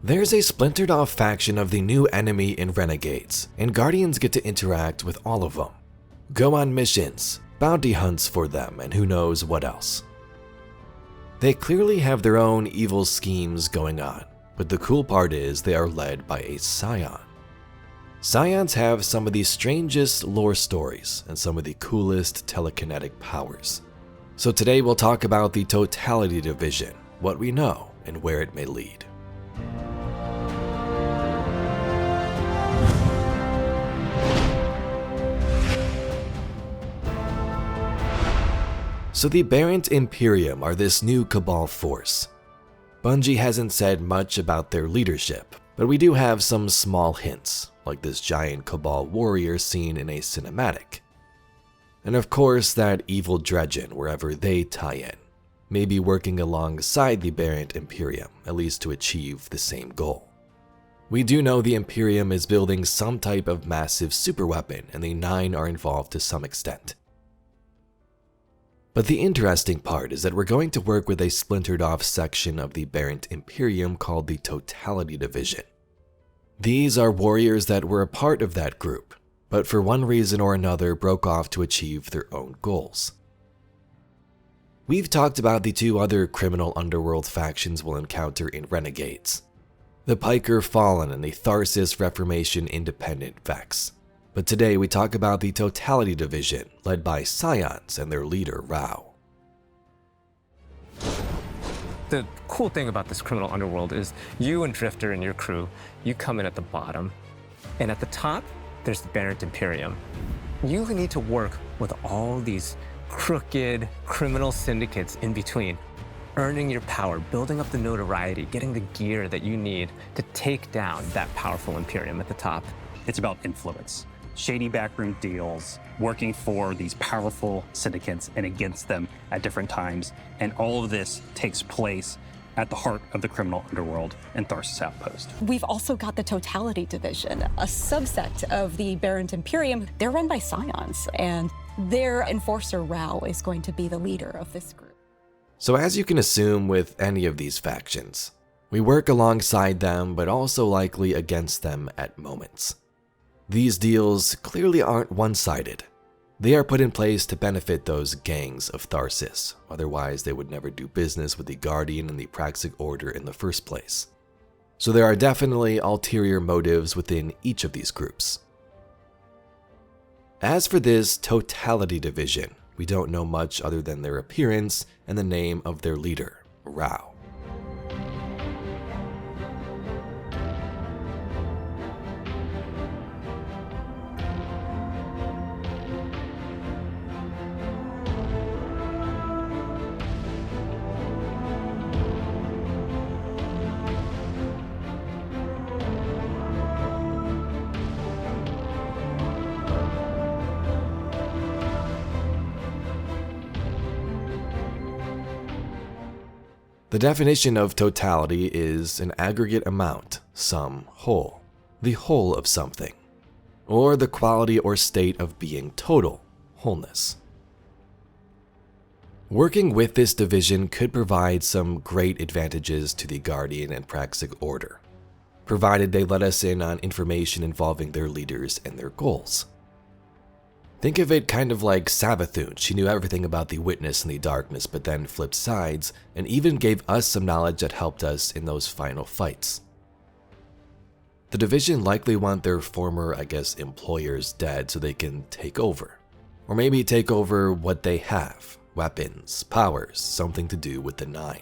There's a splintered-off faction of the new enemy in Renegades, and Guardians get to interact with all of them. Go on missions, bounty hunts for them, and who knows what else. They clearly have their own evil schemes going on, but the cool part is they are led by a Psion. Psions have some of the strangest lore stories and some of the coolest telekinetic powers. So today we'll talk about the Totality Division, what we know, and where it may lead. So the Aberrant Imperium are this new Cabal force. Bungie hasn't said much about their leadership, but we do have some small hints, like this giant Cabal warrior seen in a cinematic. And of course that evil Dredgen wherever they tie in, maybe working alongside the Aberrant Imperium, at least to achieve the same goal. We do know the Imperium is building some type of massive superweapon, and the Nine are involved to some extent. But the interesting part is that we're going to work with a splintered-off section of the Aberrant Imperium called the Totality Division. These are warriors that were a part of that group, but for one reason or another broke off to achieve their own goals. We've talked about the two other criminal underworld factions we'll encounter in Renegades, the Piker Fallen and the Tharsis Reformation Independent Vex. But today we talk about the Totality Division, led by Psions and their leader, Rao. The cool thing about this criminal underworld is you and Drifter and your crew, you come in at the bottom, and at the top, there's the Aberrant Imperium. You need to work with all these crooked criminal syndicates in between, earning your power, building up the notoriety, getting the gear that you need to take down that powerful Imperium at the top. It's about influence. Shady backroom deals, working for these powerful syndicates and against them at different times. And all of this takes place at the heart of the criminal underworld in Tharsis Outpost. We've also got the Totality Division, a subset of the Aberrant Imperium. They're run by Psions, and their enforcer, Rao, is going to be the leader of this group. So as you can assume with any of these factions, we work alongside them, but also likely against them at moments. These deals clearly aren't one-sided. They are put in place to benefit those gangs of Tharsis, otherwise they would never do business with the Guardian and the Praxic Order in the first place. So there are definitely ulterior motives within each of these groups. As for this Totality Division, we don't know much other than their appearance and the name of their leader, Rao. The definition of totality is an aggregate amount, sum, whole, the whole of something, or the quality or state of being total, wholeness. Working with this division could provide some great advantages to the Guardian and Praxic Order, provided they let us in on information involving their leaders and their goals. Think of it kind of like Savathun. She knew everything about the Witness and the Darkness, but then flipped sides and even gave us some knowledge that helped us in those final fights. The division likely want their former, employers dead so they can take over. Or maybe take over what they have, weapons, powers, something to do with the Nine.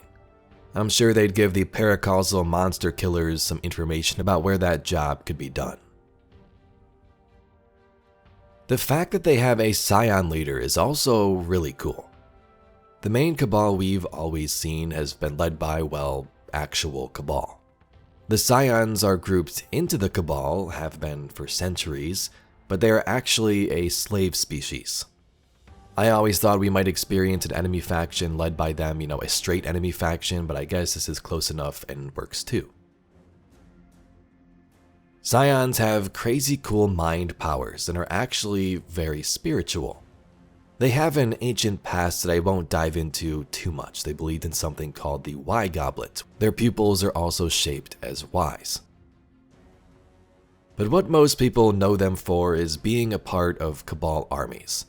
I'm sure they'd give the paracausal monster killers some information about where that job could be done. The fact that they have a Psion leader is also really cool. The main Cabal we've always seen has been led by, well, actual Cabal. The Psions are grouped into the Cabal, have been for centuries, but they are actually a slave species. I always thought we might experience an enemy faction led by them, a straight enemy faction, but I guess this is close enough and works too. Psions have crazy cool mind powers and are actually very spiritual. They have an ancient past that I won't dive into too much. They believed in something called the Y Goblet. Their pupils are also shaped as Ys. But what most people know them for is being a part of Cabal armies.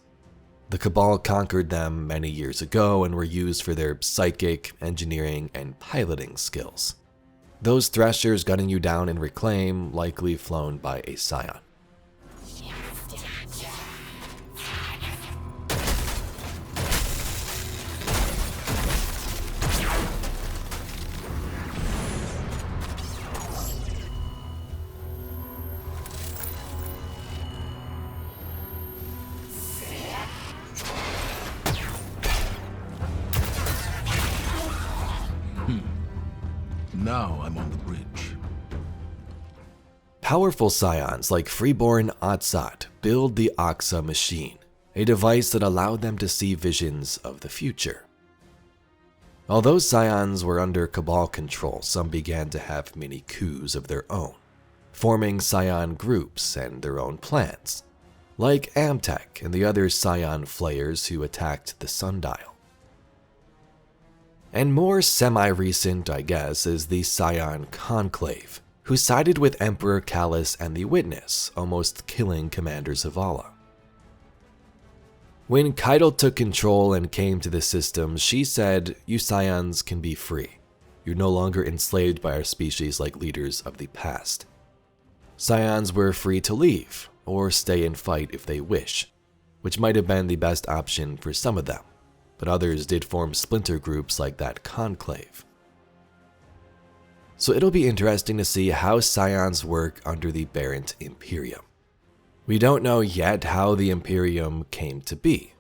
The Cabal conquered them many years ago and were used for their psychic, engineering, and piloting skills. Those threshers gunning you down in Reclaim likely flown by a Psion. Now I'm on the bridge. Powerful Psions like Freeborn Atsat build the Oxa machine, a device that allowed them to see visions of the future. Although Psions were under Cabal control, some began to have mini coups of their own, forming Psion groups and their own plans, like Amtech and the other Psion flayers who attacked the Sundial. And more semi-recent, I guess, is the Psion Conclave, who sided with Emperor Callus and the Witness, almost killing Commander Zavala. When Keitel took control and came to the system, she said, "You Psions can be free. You're no longer enslaved by our species like leaders of the past." Psions were free to leave, or stay and fight if they wish, which might have been the best option for some of them. But others did form splinter groups like that Conclave. So it'll be interesting to see how Psions work under the Barent Imperium. We don't know yet how the Imperium came to be,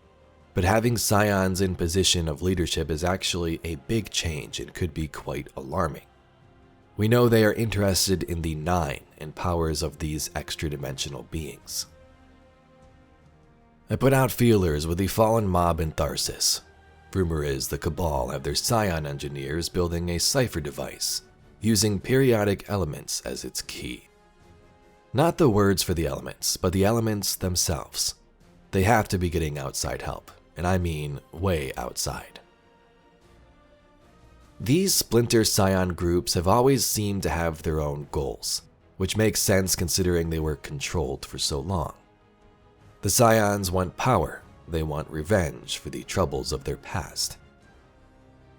but having Psions in position of leadership is actually a big change and could be quite alarming. We know they are interested in the Nine and powers of these extra-dimensional beings. I put out feelers with the fallen mob in Tharsis. Rumor is the Cabal have their Psion engineers building a cipher device, using periodic elements as its key. Not the words for the elements, but the elements themselves. They have to be getting outside help, and I mean way outside. These splinter Psion groups have always seemed to have their own goals, which makes sense considering they were controlled for so long. The Psions want power. They want revenge for the troubles of their past.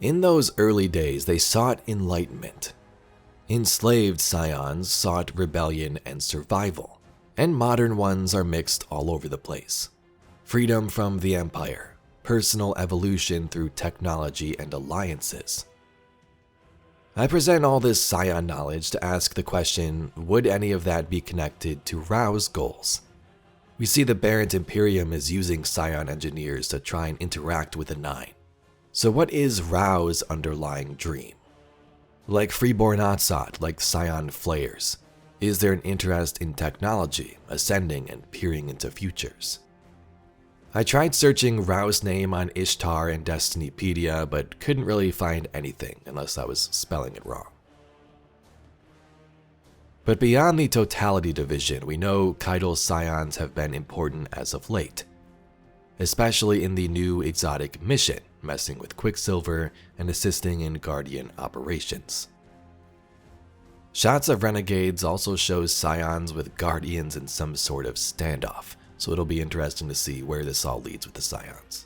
In those early days, they sought enlightenment. Enslaved Psions sought rebellion and survival, and modern ones are mixed all over the place. Freedom from the Empire, personal evolution through technology and alliances. I present all this Psion knowledge to ask the question, would any of that be connected to Rau's goals? We see the Barent Imperium is using Psion engineers to try and interact with the Nine. So what is Rau's underlying dream? Like Freeborn Atsat, like Psion Flayers, is there an interest in technology, ascending and peering into futures? I tried searching Rau's name on Ishtar and Destinypedia, but couldn't really find anything unless I was spelling it wrong. But beyond the Totality Division, we know Keitel's Psions have been important as of late, especially in the new exotic mission, messing with Quicksilver and assisting in Guardian operations. Shots of Renegades also shows Psions with Guardians in some sort of standoff, so it'll be interesting to see where this all leads with the Psions.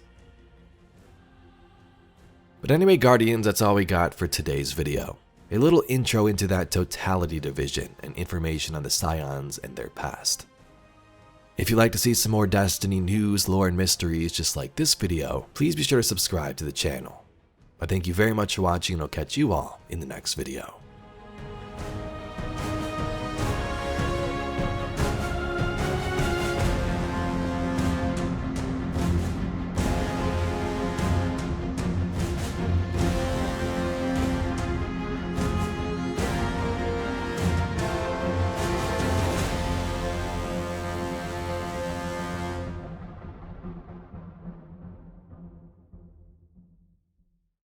But anyway, Guardians, that's all we got for today's video. A little intro into that Totality Division and information on the Psions and their past. If you'd like to see some more Destiny news, lore, and mysteries just like this video, please be sure to subscribe to the channel. I thank you very much for watching, and I'll catch you all in the next video.